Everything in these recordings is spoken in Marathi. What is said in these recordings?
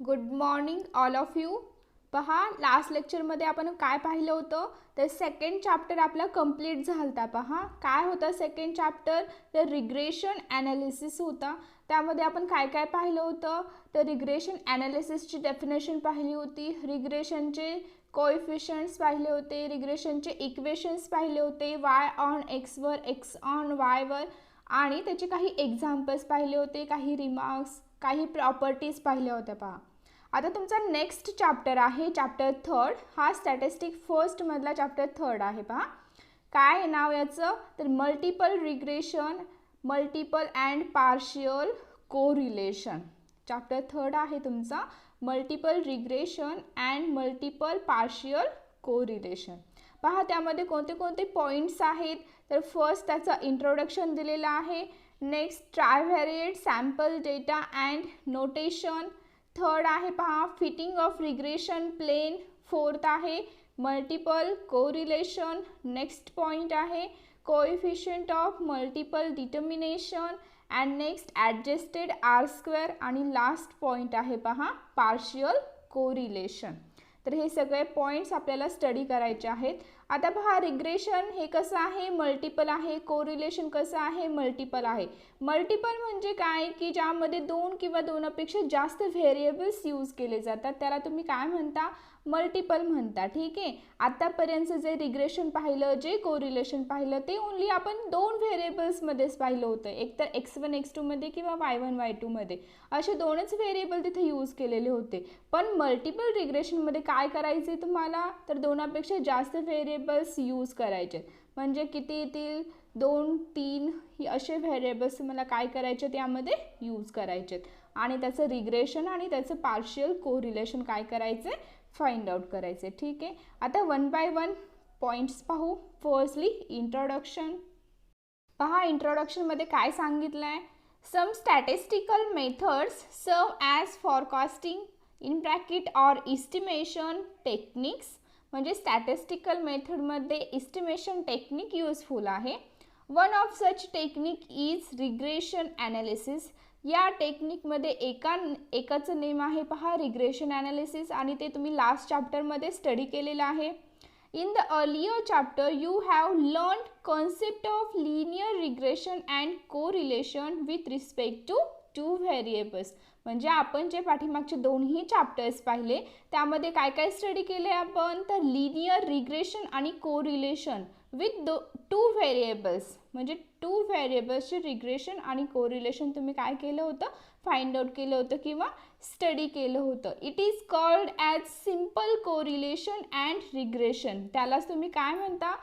Good morning all of you. पहा, लास्ट लेक्चरमध्ये आपण काय पाहिलं होतं तर सेकंड चॅप्टर आपला कंप्लीट झालता. पहा काय होतं सेकंड चॅप्टर, तर रिग्रेशन ॲनालिसिस होता. त्यामध्ये आपण काय काय पाहिलं होतं तर रिग्रेशन ॲनालिसिसची डेफिनेशन पाहिली होती, रिग्रेशनचे कोएफिशियंट्स पाहिले होते, रिग्रेशनचे इक्वेशन्स पाहिले होते, Y on Xavier x on वायवर, आणि त्याचे काही एक्झाम्पल्स पाहिले होते, काही रिमार्क्स, काही प्रॉपर्टीज पाहिल्या होत्या. पहा आता तुमचा नेक्स्ट चॅप्टर आहे चॅप्टर थर्ड. हा स्टॅटिस्टिक फर्स्टमधला चॅप्टर थर्ड आहे. पहा काय नाव याचं तर multiple regression, multiple and partial correlation. Chapter third आहे तुमचा multiple regression and multiple partial correlation. पहा त्यामध्ये कोणते कोणते पॉईंट्स आहेत तर फर्स्ट त्याचं इंट्रोडक्शन दिलेलं आहे, next trivariate sample data and notation, third आहे पहा fitting of regression plane, fourth आहे मल्टिपल कोरिलेशन, नेक्स्ट पॉइंट आहे coefficient of multiple determination and next adjusted R square, आणि लास्ट पॉइंट आहे पहा पार्शियल कोरिलेशन. तर हे सगळे पॉईंट्स आपल्याला स्टडी करायचे आहेत. आता पहा रिग्रेशन हे कसं आहे मल्टिपल आहे, कोरिलेशन कसं आहे मल्टिपल आहे. मल्टिपल म्हणजे काय की ज्यामध्ये दोन किंवा दोनपेक्षा जास्त व्हेरिएबल्स यूज केले जातात त्याला तुम्ही काय म्हणता मल्टिपल म्हणता. ठीक आहे, आतापर्यंत जे रिग्रेशन पाहिलं, जे कोरिलेशन पाहिलं ते ओनली आपण दोन व्हेरिएबल्समध्येच पाहिलं होतं, एक तर x1 x2 मध्ये किंवा y1 y2 मध्ये, असे दोनच व्हेरिएबल तिथे यूज केलेले होते. पण मल्टिपल रिग्रेशनमध्ये काय करायचे तुम्हाला तर दोनापेक्षा जास्त व्हेरिएबल्स यूज करायचे. म्हणजे किती येतील 2 3 ही असे व्हेरिएबल्स तुम्हाला काय करायचे त्यामध्ये यूज करायचे, आणि त्याचं रिग्रेशन आणि त्याचं पार्शियल कोरिलेशन काय करायचे फाइंड आउट करायचे. ठीक आहे, आता वन बाय वन पॉईंट्स पाहू. Firstly introduction. पहा इंट्रोडक्शनमध्ये काय सांगितलं आहे, सम स्टॅटिस्टिकल मेथड्स सर्व as forecasting in bracket or estimation techniques. म्हणजे स्टॅटिस्टिकल मेथडमध्ये इस्टिमेशन टेक्निक यूजफुल आहे. One of such technique is regression analysis. या टेक्निकमध्ये एकाचं नेम आहे पहा रिग्रेशन ॲनालिसिस, आणि ते तुम्ही लास्ट चॅप्टरमध्ये स्टडी केलेलं आहे. In the earlier chapter, you have learned concept of linear regression and correlation with respect to two variables. म्हणजे आपण जे पाठीमागचे दोन्ही चॅप्टर्स पाहिले त्यामध्ये काय काय स्टडी केले आपण तर लिनियर रिग्रेशन आणि कोरिलेशन विथ टू व्हेरिएबल्स. म्हणजे टू व्हेरिएबल्सचे रिग्रेशन आणि कोरिलेशन तुम्ही काय केलं होतं फाइंड आउट केलं होतं किंवा स्टडी केलं होतं. It is called as simple correlation and regression. त्यालाच तुम्ही काय म्हणता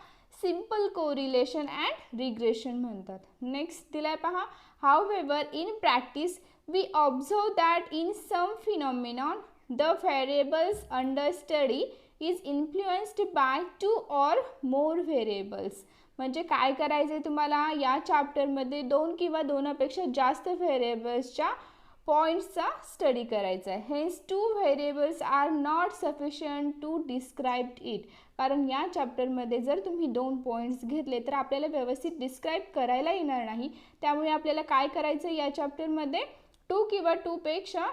सिम्पल कोरिलेशन अँड रिग्रेशन म्हणतात. नेक्स्ट दिलाय पहा, however in practice we observe that in some phenomenon the variables under study is influenced by two or more variables. म्हणजे काय करायचे तुम्हाला या चॅप्टरमध्ये दोन किंवा दोनापेक्षा जास्त व्हेरिएबल्सच्या पॉईंट्सचा स्टडी करायचा आहे. Hence two variables are not sufficient to describe it. कारण या चॅप्टरमध्ये जर तुम्ही दोन पॉईंट्स घेतले तर आपल्याला व्यवस्थित डिस्क्राइब करायला येणार नाही. त्यामुळे आपल्याला काय करायचं या चॅप्टरमध्ये टू किंवा टूपेक्षा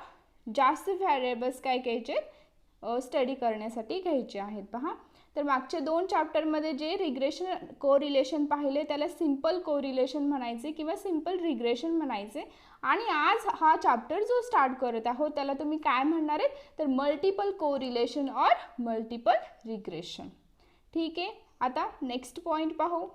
जास्त व्हेरिएबल्स काय घ्यायचे स्टडी करण्यासाठी घ्यायचे आहेत. पहा तर मागच्या दोन चॅप्टरमध्ये जे रिग्रेशन कोरिलेशन पाहिले त्याला सिम्पल कोरिलेशन म्हणायचे किंवा सिम्पल रिग्रेशन म्हणायचे, आणि आज हा चॅप्टर जो स्टार्ट करत आहोत त्याला तुम्ही काय म्हणणार आहेत तर multiple correlation or multiple regression. ठीक आहे, आता नेक्स्ट पॉईंट पाहू.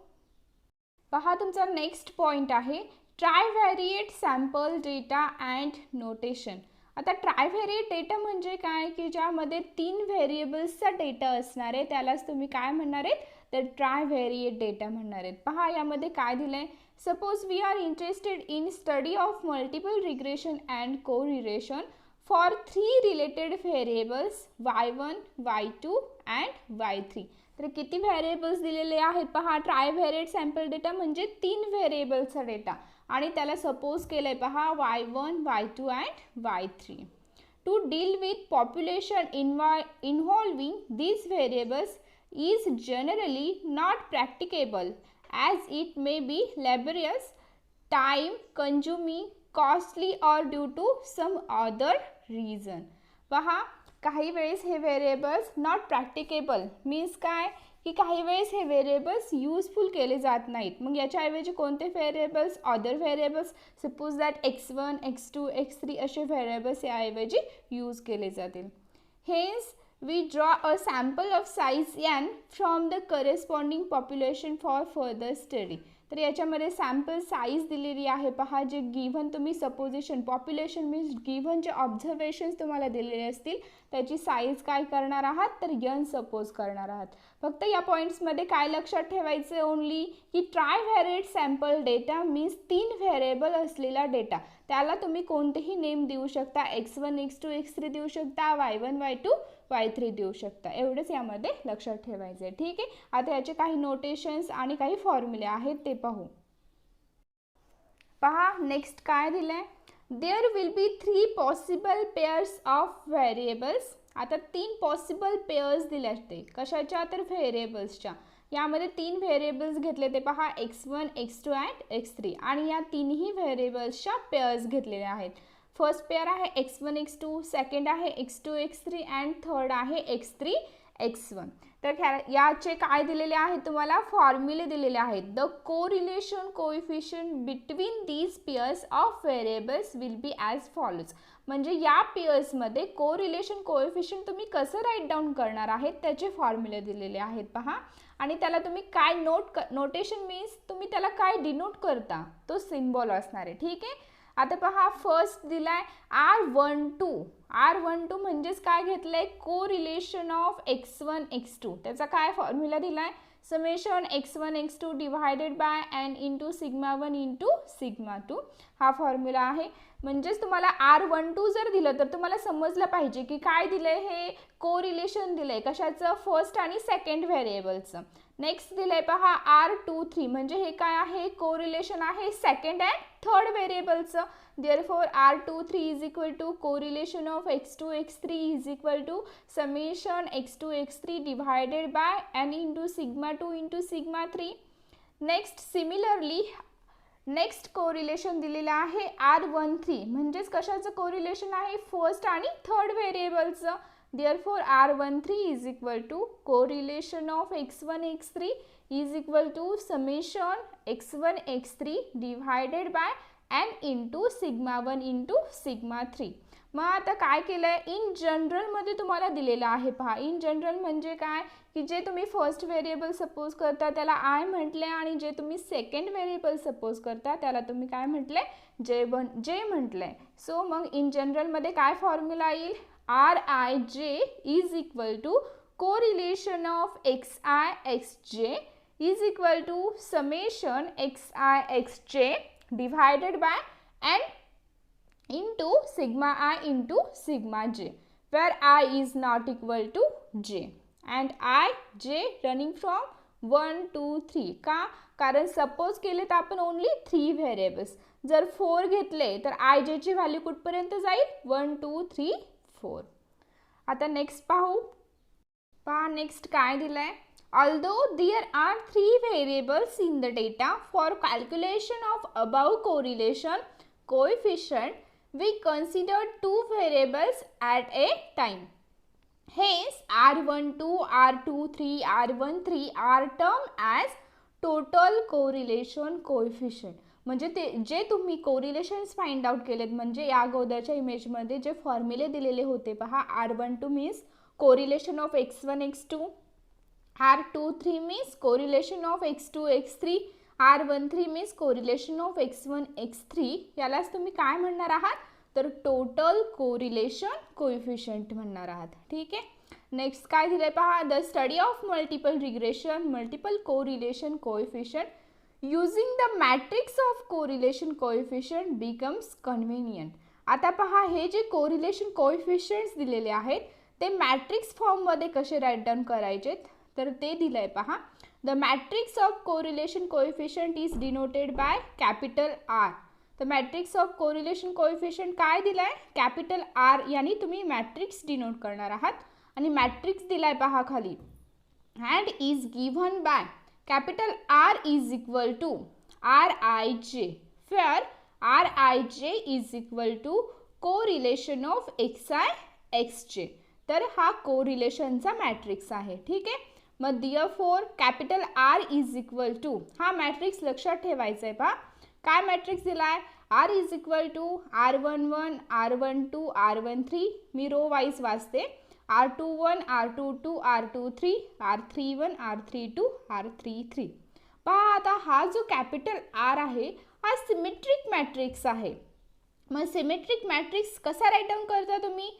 पहा तुमचा नेक्स्ट पॉईंट आहे ट्रायव्हॅरिएट सॅम्पल डेटा अँड नोटेशन. आता ट्रायव्हॅरिएट डेटा म्हणजे काय की ज्यामध्ये तीन व्हेरिएबल्सचा डेटा असणार आहे त्यालाच तुम्ही काय म्हणणार आहेत तर ट्रायव्हॅरिएट डेटा म्हणणार आहेत. पहा यामध्ये काय दिलं आहे, suppose we are interested in study of multiple regression and correlation for 3 related variables y1 y2 and y3. तर किती व्हेरिएबल्स दिलेले आहेत पहा ट्रायव्हॅरिएट सॅम्पल डेटा म्हणजे 3 व्हेरिएबल्सचा डेटा, आणि त्याला सपोज केलंय पहा y1 y2 and y3. To deal with population involving these variables is generally not practicable as it may be laborious, time consuming, costly or due to some other reason. पहा काही वेळेस हे व्हेरिएबल्स नॉट प्रॅक्टिकेबल मीन्स काय की काही वेळेस हे व्हेरिएबल्स यूजफुल केले जात नाहीत. मग याच्याऐवजी कोणते variables, other variables, suppose that x1 x2 x3 असे व्हेरिएबल्स याऐवजी यूज केले जातील. Hence we draw a sample of size n from the corresponding population for further study. तर याच्यामध्ये सॅम्पल साईज दिलेली आहे पहा, जे गिव्हन तुम्ही सपोजिशन, पॉप्युलेशन मीन्स गिव्हन जे ऑब्झर्वेशन्स तुम्हाला दिलेले असतील त्याची साईज काय करणार आहात तर n सपोज करणार आहात. फक्त या पॉईंट्समध्ये काय लक्षात ठेवायचं ओनली की ट्रायव्हॅरिएट सॅम्पल डेटा मीन्स 3 व्हेरिएबल असलेला डेटा, त्याला तुम्ही कोणतेही नेम देऊ शकता, x1 x2 x3 देऊ शकता, y1 y2 y3 देऊ शकता. एवढंच यामध्ये लक्षात ठेवायचं आहे. ठीक आहे. आता याचे काही नोटेशन्स आणि काही फॉर्म्युले आहेत ते पाहू. पहा नेक्स्ट काय दिलंय, there will be 3 possible pairs of variables. आता 3 पॉसिबल पेअर्स दिले असते कशाच्या तर व्हेरिएबल्सच्या. यामध्ये 3 व्हेरिएबल्स घेतले ते पहा x1 x2 अँड x3 आणि या तिन्ही व्हेरिएबल्सच्या पेअर्स घेतलेले आहेत. फर्स्ट पेअर आहे x1 x2, सेकंड आहे x2 x3 अँड थर्ड आहे x3 x1. तर याचे काय दिलेले आहेत तुम्हाला फॉर्म्युले दिलेले आहेत. The correlation coefficient between these pairs of variables will be as follows. म्हणजे या पेअर्समध्ये कोरिलेशन कोएफिशिएंट तुम्ही कसं राईट डाऊन करणार आहेत त्याचे फॉर्म्युले दिलेले आहेत पहा. आणि त्याला तुम्ही काय नोटेशन मीन्स तुम्ही त्याला काय डिनोट करता तो सिम्बॉल असणार आहे. ठीक आहे. आता पहा फर्स्ट दिलाय R12. R12 म्हणजेच काय घेतलंय कोरिलेशन ऑफ x1 x2. त्याचा काय फॉर्म्युला दिलाय summation x1 x2 divided by n into sigma 1 into sigma 2 हा फॉर्म्युला आहे. म्हणजेच तुम्हाला R12 जर दिलं तर तुम्हाला समजलं पाहिजे की काय दिलंय, हे कोरिलेशन दिलंय कशाचं फर्स्ट आणि सेकंड व्हेरिएबलचं. नेक्स्ट दिलंय पहा R23 म्हणजे हे काय आहे कोरिलेशन आहे सेकंड अँड थर्ड व्हेरिएबलचं. Therefore R23 is equal to correlation of x2 x3 is equal to summation x2 x3 divided by n into sigma 2 into sigma 3. Next similarly next correlation दिलेलं आहे R13 म्हणजेच कशाचं कोरिलेशन आहे फर्स्ट आणि थर्ड व्हेरिएबलचं. Therefore R13 is equal to correlation of x1 x3 is equal to summation x1 x3 divided by n into sigma 1 into sigma 3. मग आता काय केलंय इन जनरलमध्ये तुम्हाला दिलेलं आहे पहा. इन जनरल म्हणजे काय की जे तुम्ही फर्स्ट व्हेरिएबल सपोज करता त्याला आय म्हटले आणि जे तुम्ही सेकंड व्हेरिएबल सपोज करता त्याला तुम्ही काय म्हटले जे म्हटलंय. सो मग इन जनरलमध्ये काय फॉर्म्युला येईल Rij is equal to correlation of xi xj is equal to summation xi xj divided by n into sigma I into sigma j, where I is not equal to j and I j running from 1 to 3. का कारण सपोज केले तर आपण ओनली 3 व्हेरिएबल्स, जर 4 घेतले तर आय जे ची व्हॅल्यू कुठपर्यंत जाईल 1 2 3 4. आता नेक्स्ट पाहू. पहा नेक्स्ट काय दिलंय, although there are 3 variables in the data for calculation of above correlation coefficient, we consider 2 variables at a time. Hence R12, R23, R13 are termed as total correlation coefficient. म्हणजे ते जे तुम्ही कोरिलेशन्स फाइंड आउट केलेत म्हणजे या अगोदरच्या इमेजमध्ये जे फॉर्म्युले दिलेले होते पहा R12 means correlation of x1 x2, R23 means correlation of x2 x3, R13 means correlation of x1 x3, यालाच तुम्ही काय म्हणणार आहात तर टोटल कोरिलेशन कोएफिशिएंट म्हणणार आहात. ठीक आहे. नेक्स्ट काय दिलंय पहा, the study of multiple regression multiple correlation coefficient using the matrix of correlation coefficient becomes convenient. आता पहा हे जे कोरिलेशन कोएफिशिएंट्स दिलेले आहेत ते मॅट्रिक्स फॉर्ममध्ये कसे राईट डाऊन करायचे तर ते दिलंय पहा. The matrix of correlation coefficient is denoted by capital R. तर मॅट्रिक्स ऑफ कोरिलेशन कोएफिशिएंट काय दिलाय कॅपिटल आर, यानी तुम्ही मॅट्रिक्स डिनोट करणार आहात आणि मॅट्रिक्स दिलाय पहा खाली and is given bye capital R is equal to Rij, where Rij is equal to correlation of xi X J. तर हा कोरिलेशनचा मॅट्रिक्स आहे. ठीक आहे. मग therefore capital R is equal to, हा मॅट्रिक्स लक्षात ठेवायचा आहे. पहा काय मॅट्रिक्स दिला आहे. R is equal to R11 R12 R13. मी रो वाईज वाचते. R21 R22 R23 R31 R32 R33. पहा आता हा जो कॅपिटल आर आहे हा सिमेट्रिक मॅट्रिक्स आहे. मग सिमेट्रिक मॅट्रिक्स कसा राईट डाऊन करता तुम्ही,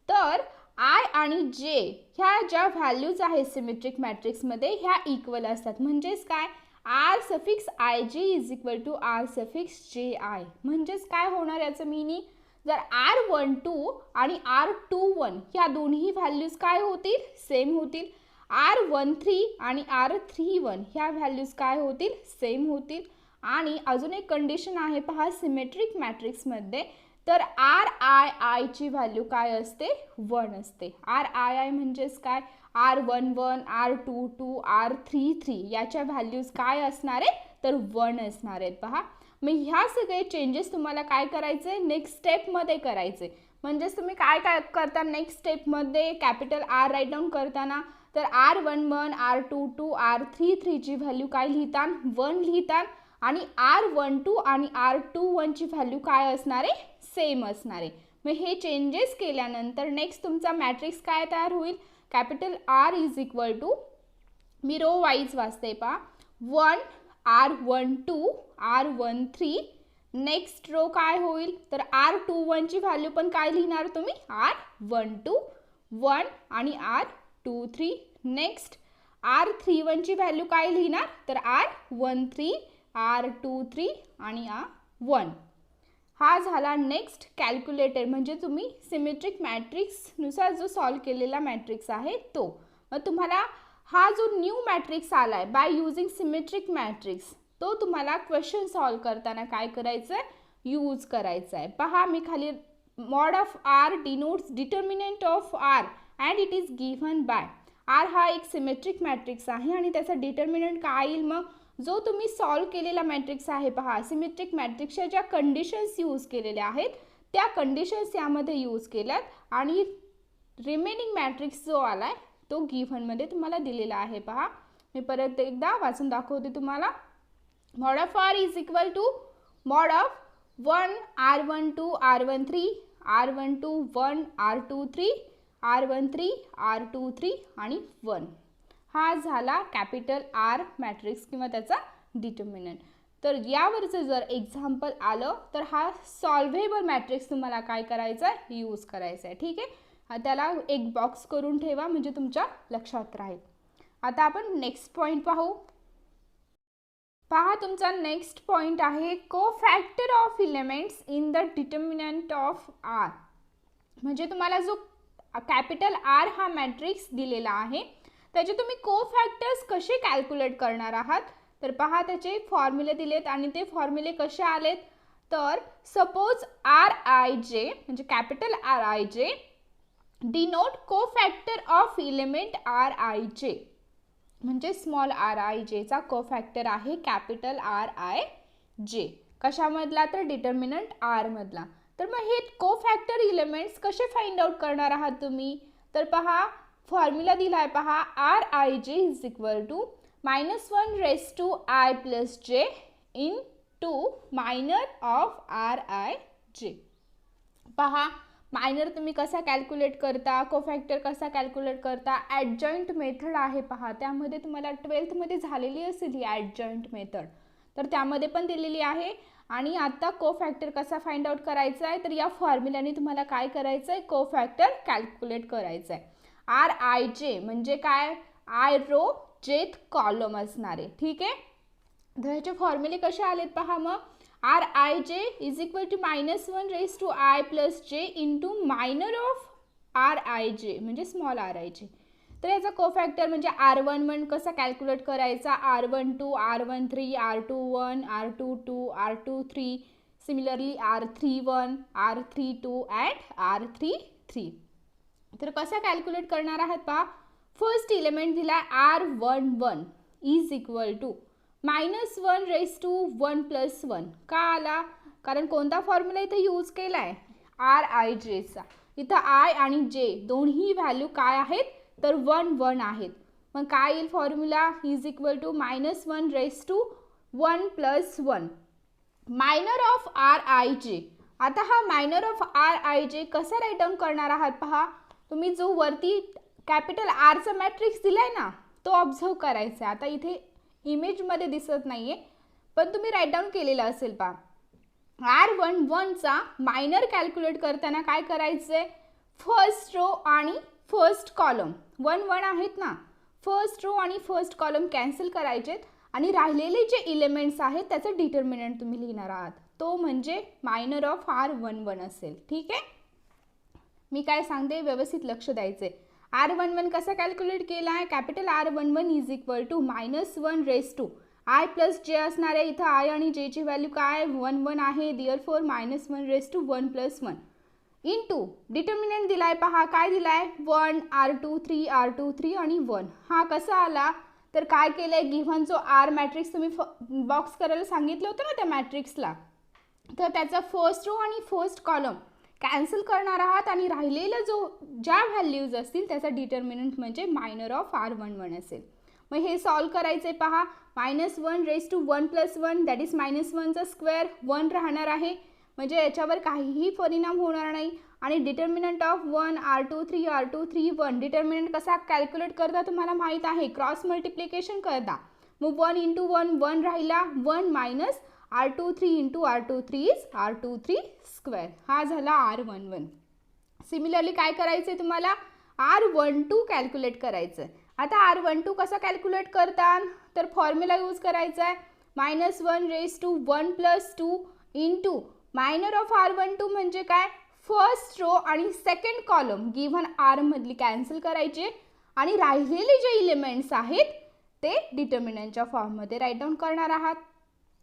तर आय आणि जे ह्या ज्या व्हॅल्यूज आहेत सिमेट्रिक मॅट्रिक्समध्ये ह्या इक्वल असतात. म्हणजेच काय, R suffix I J is equal to R suffix J I. म्हणजेच काय होणार याचं मिनिंग, जर R12 आणि R21 ह्या दोन्ही व्हॅल्यूज काय होतील, सेम होतील. R13 आणि R31 ह्या व्हॅल्यूज काय होतील, सेम होतील. आणि अजून एक कंडिशन आहे पहा सिमेट्रिक मॅट्रिक्समध्ये, तर आर आय आयची व्हॅल्यू काय असते, 1 असते. आर आय आय म्हणजेच काय, R11 R22 R33 याच्या व्हॅल्यूज काय असणार आहे, तर 1 असणार आहेत. पहा मग ह्या सगळे चेंजेस तुम्हाला काय करायचे, नेक्स्ट स्टेपमध्ये करायचे. म्हणजेच तुम्ही काय काय करता नेक्स्ट स्टेपमध्ये कॅपिटल आर राईट डाऊन करताना, तर R11 R22 R33 ची व्हॅल्यू काय लिहिता, 1 लिहिता. आणि R12 आणि R21 ची व्हॅल्यू काय असणार आहे, सेम असणार आहे. मग हे चेंजेस केल्यानंतर नेक्स्ट तुमचा मॅट्रिक्स काय तयार होईल, capital R is equal to, मी रो वाईज वाचते पहा, 1 R12 R13. नेक्स्ट रो काय होईल, तर R21 ची व्हॅल्यू पण काय लिहिणार तुम्ही, R12 1 आणि R23. नेक्स्ट R31 ची व्हॅल्यू काय लिहिणार, तर R13 R23 आणि R1. हा झाला नेक्स्ट कॅल्क्युलेटर, म्हणजे तुम्ही सिमेट्रिक मॅट्रिक्सनुसार जो सॉल्व केलेला मॅट्रिक्स आहे तो. मग तुम्हाला हा जो न्यू मॅट्रिक्स आला आहे बाय युजिंग सिमेट्रिक मॅट्रिक्स, तो तुम्हाला क्वेश्चन सॉल्व करताना काय करायचं आहे, यूज करायचा आहे. पहा मी खाली mod of R denotes determinant of R and it is given by. R हा एक सिमेट्रिक मॅट्रिक्स आहे आणि त्याचा डिटर्मिनंट काय येईल, मग जो तुम्ही सॉल्व केलेला मॅट्रिक्स आहे पहा, सिमेट्रिक मॅट्रिक्सच्या ज्या कंडिशन्स यूज केलेल्या आहेत त्या कंडिशन्स यामध्ये यूज केल्यात आणि रिमेनिंग मॅट्रिक्स जो आला आहे तो गिव्हनमध्ये तुम्हाला दिलेला आहे. पहा मी परत एकदा वाचून दाखवते तुम्हाला. Mod of R is equal to mod of 1 R12 R13 R12 1 R23 R13 R23 आणि 1. हा झाला कॅपिटल आर मॅट्रिक्स किंवा त्याचा डिटर्मिनंट. तर यावरचं जर एक्झाम्पल आलं तर हा सॉल्व्हेबल मॅट्रिक्स तुम्हाला काय करायचा आहे, यूज करायचा आहे. ठीक आहे, त्याला एक बॉक्स करून ठेवा म्हणजे तुमच्या लक्षात राहील. आता आपण नेक्स्ट पॉईंट पाहू. पहा तुमचा नेक्स्ट पॉईंट आहे cofactor of elements in the determinant of R. म्हणजे तुम्हाला जो कॅपिटल आर हा मॅट्रिक्स दिलेला आहे त्याचे तुम्ही कोफॅक्टर्स कसे कॅल्क्युलेट करणार आहात, तर पहा त्याचे फॉर्म्युले दिलेत आणि ते फॉर्म्युले कसे आलेत, तर सपोज आर आय जे म्हणजे capital R I J denote cofactor of element R I J. म्हणजे स्मॉल आर आय जेचा कोफॅक्टर आहे कॅपिटल आर आय जे. कशामधला, तर डिटर्मिनंट आर मधला. तर मग हे कोफॅक्टर एलिमेंट्स कसे फाइंड आउट करणार आहात तुम्ही, तर पहा फॉर्म्युला दिला आहे पहा, R I J is equal to -1 raise to I plus J into minor of R I J. पहा मायनर तुम्ही कसा कॅल्क्युलेट करता, कोफॅक्टर कसा कॅल्क्युलेट करता, ॲडजॉइंट मेथड आहे पहा, त्यामध्ये तुम्हाला 12th मध्ये झालेली असेल ही ॲडजॉइंट मेथड, तर त्यामध्ये पण दिलेली आहे. आणि आता कोफॅक्टर कसा फाइंड आउट करायचा आहे, तर या फॉर्म्युल्याने तुम्हाला काय करायचं आहे, कोफॅक्टर कॅल्क्युलेट करायचं आहे. आर आय जे म्हणजे काय, आय रो जेथ कॉलम असणार आहे. ठीक आहे, तर ह्याचे फॉर्म्युले कसे आलेत पहा. मग R I J is equal to -1 raise to I plus J into minor of R I J म्हणजे स्मॉल आर आय जे. तर याचा कोफॅक्टर म्हणजे R11 कसा कॅल्क्युलेट करायचा, R12 R13 R21 R22 R23 similarly R31 R32 and R33. तर कसा कॅल्क्युलेट करणार आहात पहा. फर्स्ट एलिमेंट दिला R11 is equal to -1 raise to 1 + 1. का आला, कारण कोणता फॉर्म्युला इथे यूज केला आहे, आर आय जेचा. इथं आय आणि जे दोन्ही व्हॅल्यू काय आहेत तर 1 1 आहेत. मग काय येईल formula is equal to -1 raise to 1 + 1 minor of R I J. आता हा मायनर ऑफ आर आय जे कसा राईट डाऊन करणार आहात पहा. तुम्ही जो वरती कॅपिटल आरचा मॅट्रिक्स दिलाय ना तो ऑब्झर्व करायचा आहे. आता इथे इमेजमध्ये दिसत नाहीये पण तुम्ही राईट डाऊन केलेला असेल पहा. R11चा मायनर कॅल्क्युलेट करताना काय करायचंय, फर्स्ट रो आणि फर्स्ट कॉलम 1 1 आहेत ना, फर्स्ट रो आणि फर्स्ट कॉलम कॅन्सल करायचेत आणि राहिलेले जे इलेमेंट्स आहेत त्याचं डिटर्मिनंट तुम्ही लिहिणार आहात. तो म्हणजे मायनर ऑफ R11 असेल. ठीक आहे, मी काय सांगते व्यवस्थित लक्ष द्यायचे. R11 कसा कॅल्क्युलेट केला आहे, capital R11 is equal to -1 raise to I plus J असणार आहे. इथं आय आणि जे ची व्हॅल्यू काय 1 1 आहे, therefore -1 raise to 1 + 1 into determinant दिलाय पहा. काय दिलाय 1 R23 R23 आणि 1. हा कसा आला तर काय केलंय, गिव्हन जो आर मॅट्रिक्स तुम्ही बॉक्स करायला सांगितलं होतं ना त्या मॅट्रिक्सला, तर त्याचा फर्स्ट रो आणि फर्स्ट कॉलम कॅन्सल करणार आहात आणि राहिलेला जो ज्या व्हॅल्यूज असतील त्याचा डिटर्मिनंट म्हणजे मायनर ऑफ R11 असेल. मग हे सॉल्व करायचे पहा. -1 रेस टू 1 + 1 दॅट इज -1चा स्क्वेअर 1 राहणार आहे म्हणजे याच्यावर काहीही परिणाम होणार नाही. आणि determinant of 1 R23 R23 1 determinant कसा कॅल्क्युलेट करता तुम्हाला माहीत आहे, क्रॉस मल्टिप्लिकेशन करता. मग 1 × 1 1 राहिला, 1 minus R23 × R23 is R23 square. हा झाला R11. सिमिलरली काय करायचं आहे तुम्हाला, R12 कॅल्क्युलेट करायचं आहे. आता R12 कसा कॅल्क्युलेट करता तर फॉर्म्युला यूज करायचा आहे. -1 raise to 1 + 2 into minor of R12 म्हणजे काय, फर्स्ट रो आणि सेकंड कॉलम गिव्हन आर मधली कॅन्सल करायचे आणि राहिलेले जे इलेमेंट्स आहेत ते डिटर्मिनंटच्या फॉर्ममध्ये राईट डाऊन करणार आहात.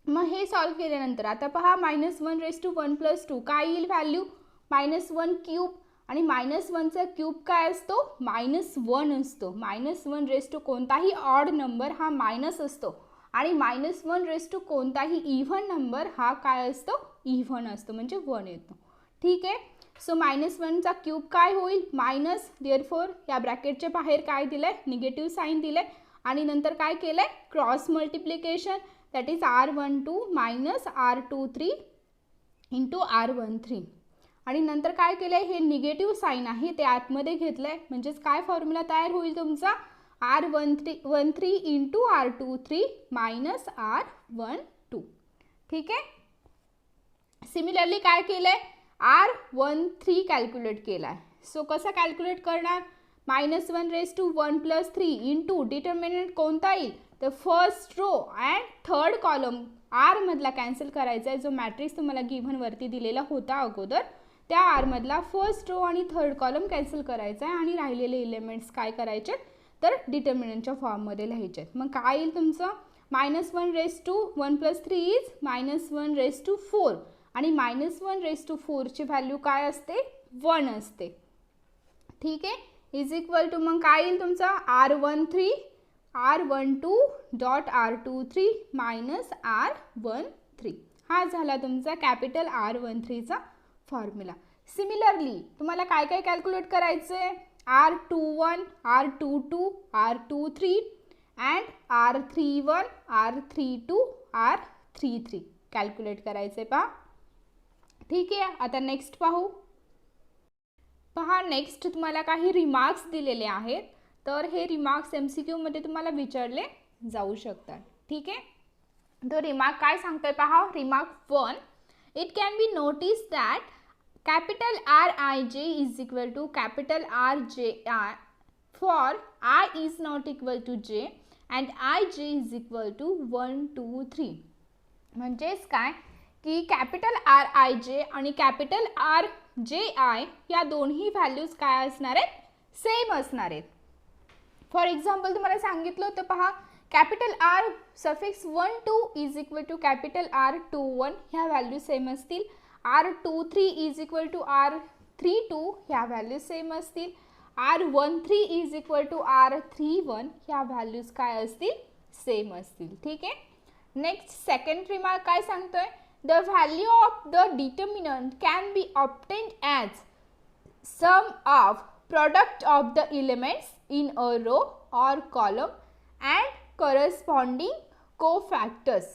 मग हे सॉल्व केल्यानंतर आता पहा -1 रेस टू 1 + 2 काय येईल व्हॅल्यू -1 क्यूब आणि -1चा क्यूब काय असतो -1 असतो. -1 रेस टू कोणताही ऑड नंबर हा मायनस असतो आणि -1 रेस टू कोणताही इव्हन नंबर हा काय असतो इव्हन असतो म्हणजे 1 येतो. ठीक आहे, सो -1चा क्यूब काय होईल मायनस, देअरफॉर या ब्रॅकेटच्या बाहेर काय दिलंय निगेटिव्ह साईन दिलंय आणि नंतर काय केलंय cross multiplication that is R12 minus R23 into R13 आणि नंतर काय केलंय हे निगेटिव्ह साईन आहे ते आतमध्ये घेतलंय म्हणजेच काय फॉर्म्युला तयार होईल तुमचा R13 into R23 minus R12. ठीक आहे, सिमिलरली काय केलंय R13 कॅल्क्युलेट केलाय. सो कसा कॅल्क्युलेट करणार, -1 रेस टू 1 + 3 इंटू डिटर्मिनंट कोणता येईल तर first row and third column R मधला कॅन्सल करायचा आहे. जो मॅट्रिक्स तुम्हाला गिव्हन वरती दिलेला होता अगोदर त्या आर मधला फर्स्ट रो आणि थर्ड कॉलम कॅन्सल करायचा आहे आणि राहिलेले इलेमेंट्स काय करायचे तर डिटर्मिनंटच्या फॉर्ममध्ये लिहायचे आहेत. मग काय येईल तुमचं -1 raise to 1 + 3 is -1 raise to 4 आणि -1 रेस टू 4 ची व्हॅल्यू काय असते 1 असते. ठीक आहे, इज इक्वल टू मग काय येईल तुमचा R13 R12 dot R23 minus R13. हा झाला तुमचा कॅपिटल R13चा फॉर्म्युला. सिमिलरली तुम्हाला काय काय कॅल्क्युलेट करायचं आहे R21 R22 R23 and R31 R32 R33 calculate करायचे पहा. ठीक आहे, आता नेक्स्ट पाहू. पहा नेक्स्ट तुम्हाला काही रिमार्क्स दिलेले आहेत तर हे रिमार्क्स MCQ मध्ये तुम्हाला विचारले जाऊ शकतात. ठीक आहे, तो रिमार्क काय सांगतोय पहा. Remark 1, it can be notice that capital RIJ is equal to capital RJI for I is not equal to J and IJ is equal to 1 2 3. म्हणजेच काय की कॅपिटल RIJ आणि कॅपिटल RJI या दोन्ही व्हॅल्यूज काय असणार आहेत सेम असणार आहेत. फॉर एक्झाम्पल तुम्हाला सांगितलं होतं पहा capital R suffix 1 2 is equal to capital R21 ह्या व्हॅल्यू सेम असतील. R23 is equal to R32 ह्या व्हॅल्यूज सेम असतील. R13 is equal to R31 ह्या व्हॅल्यूज काय असतील सेम असतील. ठीक आहे, नेक्स्ट सेकंड रिमार्क काय सांगतोय, the value of the determinant can be obtained as sum of product of the elements in a row or column and corresponding cofactors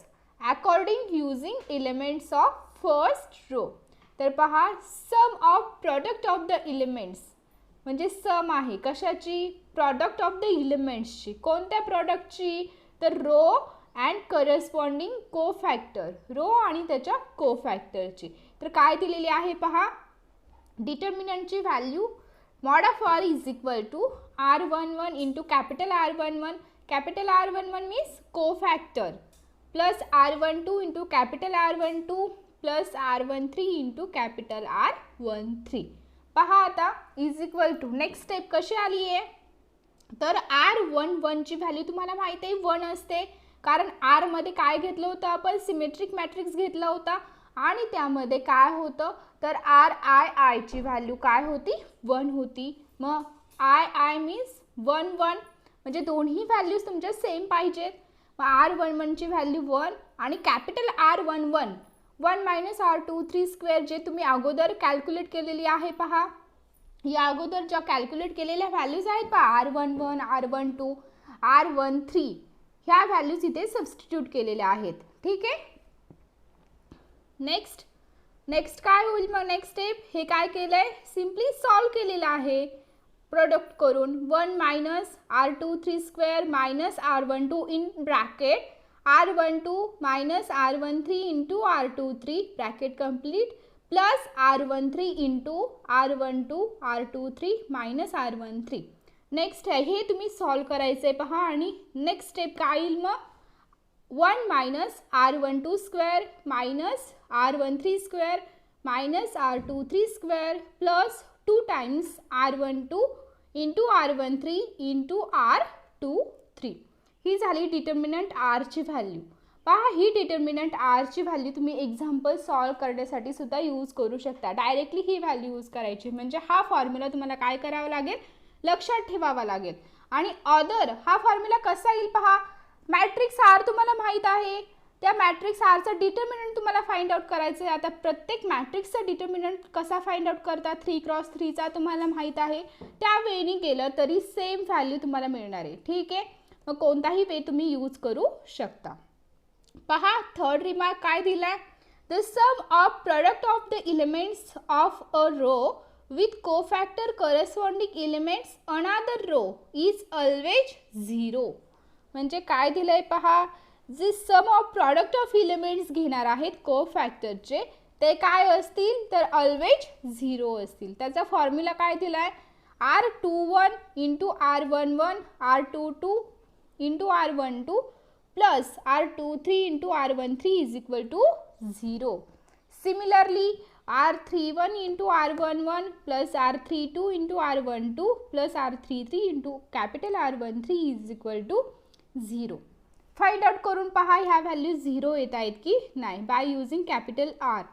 according using elements of first row. तर पहा sum of product of the elements म्हणजे सम आहे कशाची, प्रॉडक्ट ऑफ द एलिमेंट्सची. कोणत्या प्रॉडक्टची, तर row and corresponding cofactor, row आणि त्याच्या कोफॅक्टरची. तर काय दिलेली आहे पहा, डिटर्मिनंटची value mod of R is equal to R11 into capital R11, capital R11 means cofactor, plus R12 into capital R12 plus R13 into capital R13. पहा आता is equal to next step कशी आली आहे, तर R11 ची व्हॅल्यू तुम्हाला माहिती आहे 1 असते, कारण R मध्ये काय घेतलं होतं आपण, सिमेट्रिक मॅट्रिक्स घेतला होता आणि त्यामध्ये काय होतं, तर RI ची व्हॅल्यू काय होती, 1 होती. मग I मीन्स 1 1 म्हणजे दोन्ही व्हॅल्यूज तुमच्या सेम पाहिजेत. मग R11 ची व्हॅल्यू 1 आणि capital R11 1 minus R23 square जे तुम्ही अगोदर कॅल्क्युलेट केलेली आहे पहा, या अगोदर ज्या कॅल्क्युलेट केलेल्या व्हॅल्यूज आहेत पहा R11, R12, R13 ह्या व्हॅल्यूज इथे सबस्टिट्यूट केलेल्या आहेत. ठीक आहे. नेक्स्ट काय होईल मग, नेक्स्ट स्टेप हे काय केलंय, सिम्पली सॉल्व केलेलं आहे प्रोडक्ट करून. 1 minus R23 square minus R12 in bracket R12 minus R13 into R23 bracket complete plus R13 into R12 R23 minus R13. Next आहे हे तुम्ही सॉल्व करायचं आहे पहा. आणि नेक्स्ट स्टेप काय येईल मग, 1 minus R12 square minus R13 square minus R23 square plus 2 times R12 into R13 into R23. ही झाली डिटर्मिनंट R ची व्हॅल्यू. पहा ही डिटर्मिनंट R ची व्हॅल्यू तुम्ही एक्झाम्पल सॉल्व करण्यासाठी सुद्धा यूज करू शकता. डायरेक्टली ही व्हॅल्यू यूज करायची म्हणजे हा फॉर्म्युला तुम्हाला काय करावा लागेल, लक्षात ठेवावा लागेल. आणि अदर हा फॉर्म्युला कसा येईल पहा, मॅट्रिक्स R तुम्हाला माहीत आहे, त्या मॅट्रिक्स Rचा डिटर्मिनंट तुम्हाला फाइंड आउट करायचं आहे. आता प्रत्येक मॅट्रिक्सचा डिटर्मिनंट कसा फाइंड आउट करता, 3x3 चा तुम्हाला माहीत आहे, त्या वेनी केलं तरी सेम व्हॅल्यू तुम्हाला मिळणार आहे. ठीक आहे. मग कोणताही वे तुम्ही यूज करू शकता. पहा थर्ड रिमार्क काय दिलाय, the sum of product of the elements of a row with cofactor corresponding elements another row is always 0. म्हणजे काय दिलंय पहा, जे sum of product of elements घेणार आहेत कोफॅक्टरचे ते काय असतील, तर ऑलवेज 0 असतील. त्याचा फॉर्म्युला काय दिलाय, R21 into R11 R22 into R12 plus R23 into R13 is equal to 0. Similarly R31 into R11 plus R32 into R12 plus R33 into capital R13 is equal to 0. Find out करून पहा ह्या व्हॅल्यू 0 येत आहेत की नाही बाय यूजिंग कॅपिटल R.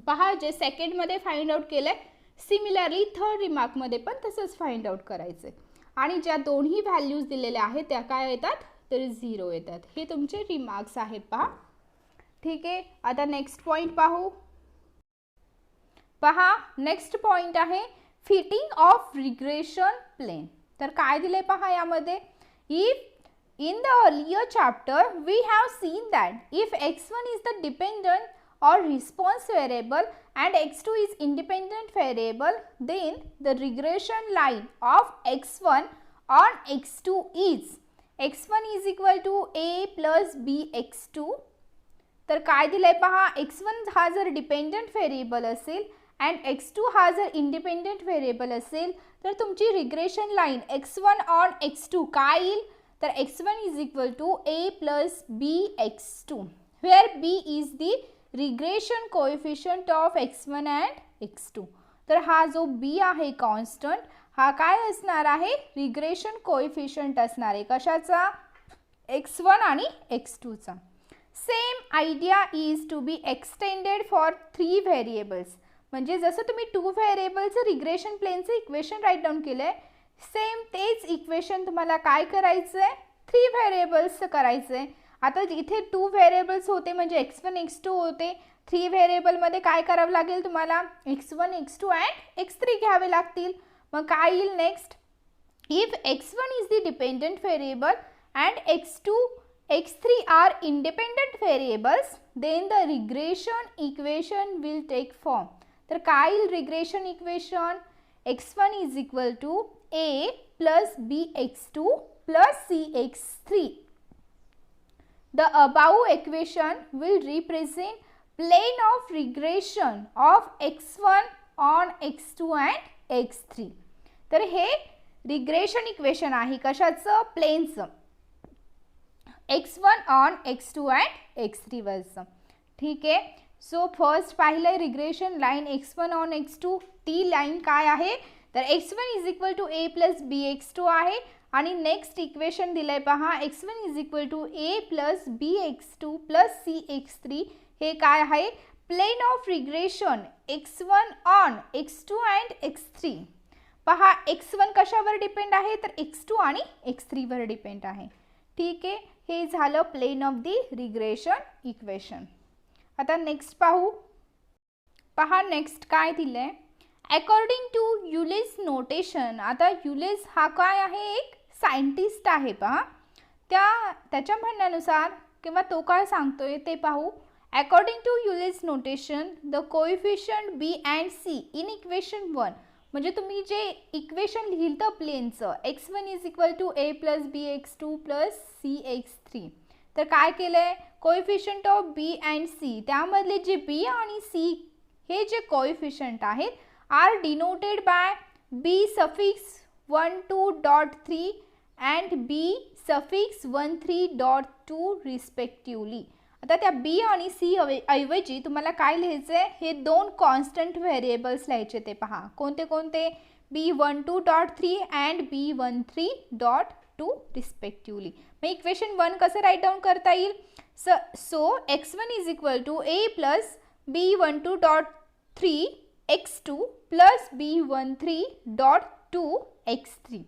पहा जे सेकंडमध्ये फाइंड आउट केलं आहे, सिमिलरली थर्ड रिमार्कमध्ये पण तसंच फाइंड आउट करायचं आहे. आणि ज्या दोन्ही व्हॅल्यूज दिलेल्या आहेत त्या काय येतात, तर 0 येतात. हे तुमचे रिमार्क्स आहेत पहा. ठीक आहे. आता नेक्स्ट पॉईंट पाहू. पहा नेक्स्ट पॉईंट आहे फिटिंग ऑफ रिग्रेशन प्लेन. तर काय दिले पहा यामध्ये, if in the earlier chapter we have seen that if x1 is the dependent or response variable and x2 is independent variable, then the regression line of x1 on x2 is x1 is equal to a plus b x2. तर काय दिलंय पहा, x1 हा जर डिपेंडंट व्हेरिएबल असेल and x2 हा जर इंडिपेंडंट व्हेरिएबल असेल तर तुमची regression line x1 on x2 काय येईल, तर x1 is equal to a plus b x2 where b is the regression coefficient of x1 and x2. तर हा जो b आहे कॉन्स्टंट हा काय असणार आहे, रिग्रेशन कोएफिशियंट असणार आहे कशाचा, x1 आणि x2 चा. Same idea is to be extended for 3 variables. म्हणजे जसं तुम्ही 2 व्हेरिएबलचं रिग्रेशन प्लेनचं इक्वेशन राईट डाऊन केलंय, सेम तेच इक्वेशन तुम्हाला काय करायचं आहे, 3 व्हेरिएबल्सचं करायचं आहे. आता इथे 2 व्हेरिएबल्स होते म्हणजे x1 x2 होते, 3 व्हेरिएबलमध्ये काय करावं लागेल तुम्हाला, x1 x2 अँड x3 घ्यावे लागतील. मग काय येईल next, if x1 is the dependent variable and x2 x3 are independent variables then the regression equation will take form. तर काय येईल regression equation, x1 is equal to a plus bx2 plus cx3. The above equation will represent plane of regression of x1 on x2 and x3. तर हे रिग्रेशन इक्वेशन आहे कशाचं, प्लेनचं, x1 on x2 and x3 वरचं. ठीक आहे. सो फर्स्ट पाहिलं regression line x1 on x2, ती लाईन काय आहे तर x1 is equal to a plus bx2 आहे. आणि नेक्स्ट इक्वेशन दिलंय पहा, x1 is equal to a plus bx2 plus cx3. हे काय आहे, plane of regression x1 on x2 and x3. पहा x1 कशावर डिपेंड आहे तर x2 आणि x3 वर डिपेंड आहे. ठीक आहे. हे झालं plane of the regression equation. आता नेक्स्ट पाहू. पहा नेक्स्ट काय दिलंय, अकॉर्डिंग टू युलिस नोटेशन. आता युलिस हा काय आहे, एक सायंटिस्ट आहे पहा. त्याच्या म्हणण्यानुसार किंवा तो काय सांगतोय ते पाहू. According to Yule's notation the coefficient b and c in equation 1, म्हणजे तुम्ही जे इक्वेशन लिहिलं प्लेनचं x1 is equal to a plus bx2 plus cx3. तर काय केलंय, coefficient of b and c, त्यामधले जे b आणि c हे जे कोएफिशियंट आहेत are denoted by b suffix 12.3 and b suffix 13.2 respectively. आता त्या b आणि c ऐवजी तुम्हाला काय लिहायचे, हे दोन कॉन्स्टंट व्हेरिएबल्स लिहायचे. ते पहा कोणते कोणते, b12.3 and b13.2 respectively. मग इक्वेशन 1 कसं राईट डाऊन करता येईल, so x1 is equal to a plus b12.3 x2 plus b13.2 x3.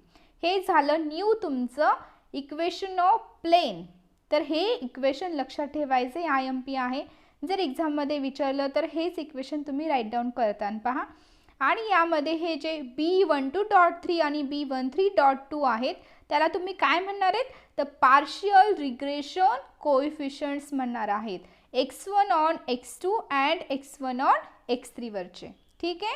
हे झालं न्यू तुमचं इक्वेशन ऑफ प्लेन. तर हे इक्वेशन लक्षात ठेवायचे, IMP आहे. जर एक्झाममध्ये विचारलं तर हेच इक्वेशन तुम्ही राईट डाऊन करताना पहा. आणि यामध्ये हे जे b12.3 आणि b13.2 आहेत त्याला तुम्ही काय म्हणणार आहेत तर पार्शियल रिग्रेशन कोएफिशियंट्स म्हणणार आहेत, x1 on x2 and x1 on x3 वरचे. ठीक आहे.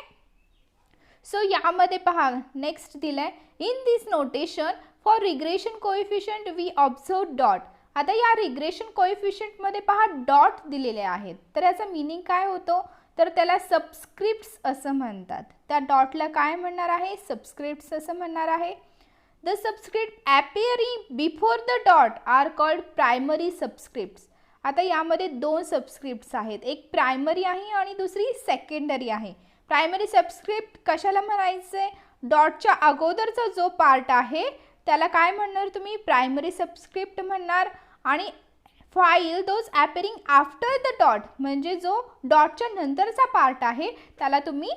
सो यामध्ये पहा नेक्स्ट दिलंय, in this notation for regression coefficient we observe dot. आता या रिग्रेशन कोएफिशियंटमध्ये पहा डॉट दिलेले आहेत. तर याचा मीनिंग काय होतो तर त्याला सबस्क्रिप्ट्स असं म्हणतात. त्या डॉटला काय म्हणणार आहे, सबस्क्रिप्ट्स असं म्हणणार आहे. The subscript appearing before the dot are called primary subscripts. आता यामध्ये दोन सबस्क्रिप्ट्स आहेत, एक प्रायमरी आहे आणि दुसरी सेकंडरी आहे. प्रायमरी सबस्क्रिप्ट कशाला म्हणायचे, डॉटच्या अगोदरचा जो पार्ट आहे त्याला काय म्हणणार तुम्ही, प्रायमरी सबस्क्रिप्ट म्हणणार. आणि while those appearing after the dot, म्हणजे जो डॉटच्या नंतरचा पार्ट आहे त्याला तुम्ही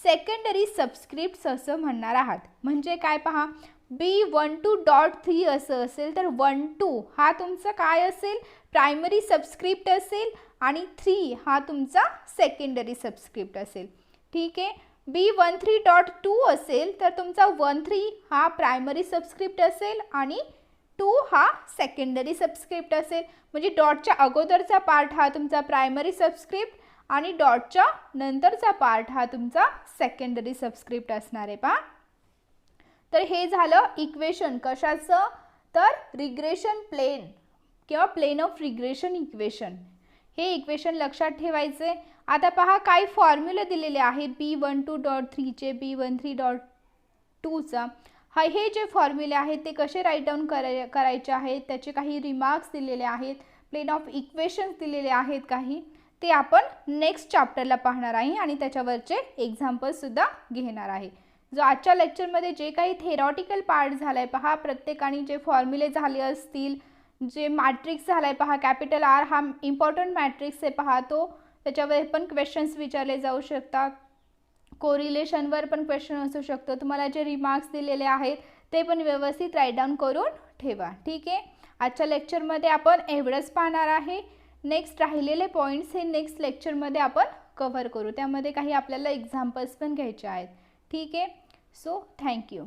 सेकंडरी सबस्क्रिप्ट्स असं म्हणणार आहात. म्हणजे काय पहा, b12.3 असं असेल तर 12 हा तुमचा काय असेल, प्रायमरी सबस्क्रिप्ट असेल आणि 3 हा तुमचा सेकंडरी सबस्क्रिप्ट असेल. ठीक आहे. b13.2 असेल तर तुमचा 13 हा प्रायमरी सबस्क्रिप्ट असेल आणि 2 हा सेकंडरी सबस्क्रिप्ट असेल. म्हणजे डॉटच्या अगोदरचा पार्ट हा तुमचा प्रायमरी सबस्क्रिप्ट आणि डॉटच्या नंतरचा पार्ट हा तुमचा सेकंडरी सबस्क्रिप्ट असणार आहे पहा. तर हे झालं इक्वेशन कशाचं तर रिग्रेशन प्लेन किंवा प्लेन ऑफ रिग्रेशन इक्वेशन. हे इक्वेशन लक्षात ठेवायचे. आता पहा काही फॉर्म्युला दिलेले आहेत b12.3चे b13.2चा. हे जे फॉर्म्युले आहेत ते कसे राईट डाऊन करायचे आहेत, त्याचे काही रिमार्क्स दिलेले आहेत, प्लेन ऑफ इक्वेशन्स दिलेले आहेत काही, ते आपण नेक्स्ट चॅप्टरला पाहणार आहे आणि त्याच्यावरचे एक्झाम्पल्ससुद्धा घेणार आहे. जो आजच्या लेक्चरमध्ये जे काही थेरॉटिकल पार्ट झाला आहे पहा, प्रत्येकाने जे फॉर्म्युले झाले असतील, जे मॅट्रिक्स झाला आहे पहा, कॅपिटल R हा इम्पॉर्टंट मॅट्रिक्स आहे पहा, तो त्याच्यावर पण क्वेश्चन्स विचारले जाऊ शकतात. कोरिलेशनवर पण क्वेश्चन असू शकतो. तुम्हाला जे रिमार्क्स दिलेले आहेत ते पण व्यवस्थित राईट डाऊन करून ठेवा. ठीक आहे. आजच्या लेक्चरमध्ये आपण एवढंच पाहणार आहे. नेक्स्ट राहिलेले पॉईंट्स हे नेक्स्ट लेक्चरमध्ये आपण कव्हर करू. त्यामध्ये काही आपल्याला एक्झाम्पल्स पण घ्यायचे आहेत. ठीक आहे. So thank you.